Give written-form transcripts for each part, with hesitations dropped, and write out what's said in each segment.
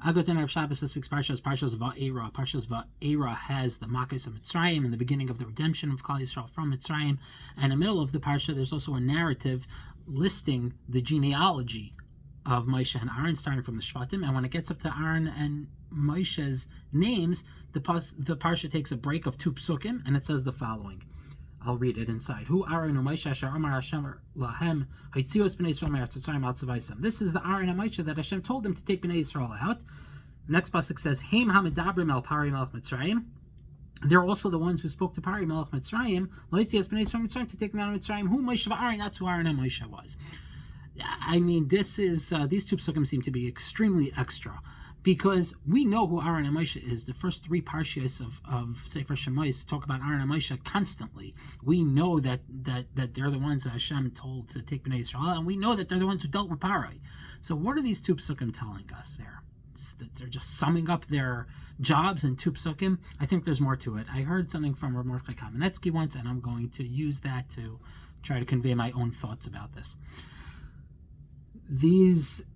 I go to Rav Shabbos this week's Parshas Vaeira. Parshas Vaeira has the Makos of Mitzrayim and the beginning of the redemption of Klal Yisrael from Mitzrayim. And in the middle of the Parsha, there's also a narrative listing the genealogy of Moshe and Aaron, starting from the Shvatim. And when it gets up to Aaron and Moshe's names, the Parsha takes a break of 2 psukim, and it says the following. I'll read it inside. Who Aaron and Moshe asher amar Hashem lahem haitzios bnei Yisrael me'eretz Mitzrayim al tzavaisam. This is the Aaron and Moshe that Hashem told them to take bnei Yisrael out. Next pasuk says, Heim hamedabrim el Pari melech Mitzrayim. They're also the ones who spoke to Pari melech Mitzrayim, loitzios bnei Yisrael Mitzrayim, to take them out of Mitzrayim. Who Moshe v'Aaron, that's who Aaron and Moshe was. I mean, this is these 2 psukim seem to be extremely extra, because we know who Aaron and Moshe is. The first 3 parshas of Sefer Shemos talk about Aaron and Moshe constantly. We know that they're the ones that Hashem told to take Bnei Yisrael, and we know that they're the ones who dealt with Parai. So what are these 2 psukim telling us there? It's that they're just summing up their jobs in 2 psukim. I think there's more to it. I heard something from Rav Mordechai Kamenetsky once, and I'm going to use that to try to convey my own thoughts about this. These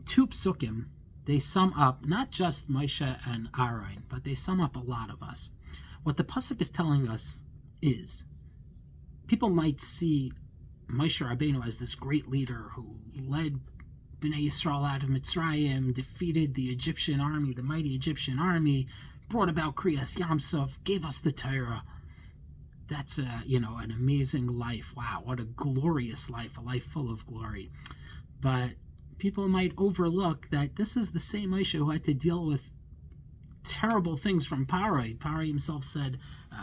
2 psukim, they sum up not just Moshe and Aaron, but they sum up a lot of us. What the pasuk is telling us is, people might see Moshe Rabbeinu as this great leader who led Bnei Yisrael out of Mitzrayim, defeated the Egyptian army, the mighty Egyptian army, brought about Kriyas Yamsuf, gave us the Torah. That's an amazing life. Wow, what a glorious life, a life full of glory. But people might overlook that this is the same Moshe who had to deal with terrible things from Parai. Parai himself said,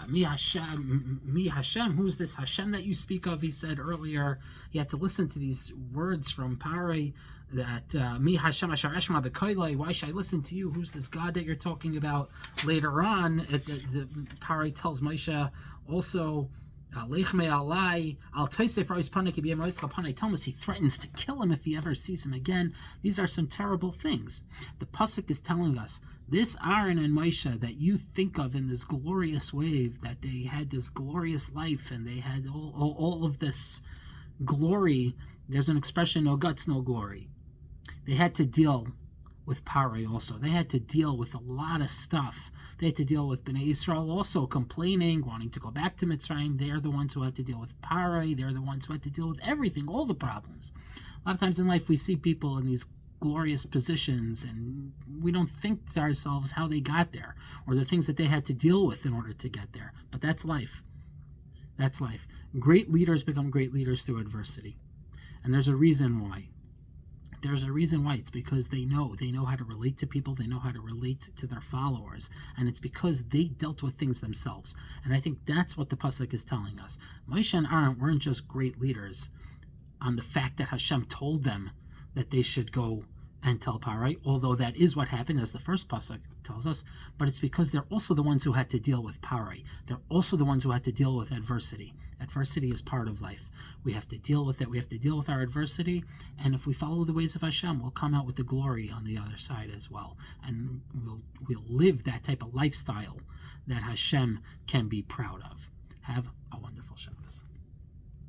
Mi Hashem, who's this Hashem that you speak of? He said earlier, he had to listen to these words from Parai that, Mi Hashem asher eshma b'koilei, why should I listen to you? Who's this God that you're talking about? Later on, the Parai tells Moshe also, he threatens to kill him if he ever sees him again. These are some terrible things. The pasuk is telling us, this Aaron and Moshe that you think of in this glorious wave, that they had this glorious life and they had all of this glory. There's an expression, no guts, no glory. They had to deal with Parai also. They had to deal with a lot of stuff. They had to deal with Bnei Yisrael also complaining, wanting to go back to Mitzrayim. They're the ones who had to deal with Parai. They're the ones who had to deal with everything, all the problems. A lot of times in life we see people in these glorious positions and we don't think to ourselves how they got there or the things that they had to deal with in order to get there. But that's life. That's life. Great leaders become great leaders through adversity. And there's a reason why. There's a reason why. It's because they know how to relate to people, they know how to relate to their followers, and it's because they dealt with things themselves. And I think that's what the pasuk is telling us. Moshe and Aaron weren't just great leaders on the fact that Hashem told them that they should go and tell Parai, although that is what happened, as the first pasuk tells us, but it's because they're also the ones who had to deal with Parai. They're also the ones who had to deal with adversity. Adversity is part of life. We have to deal with it. We have to deal with our adversity, and if we follow the ways of Hashem, we'll come out with the glory on the other side as well, and we'll live that type of lifestyle that Hashem can be proud of. Have a wonderful Shabbos.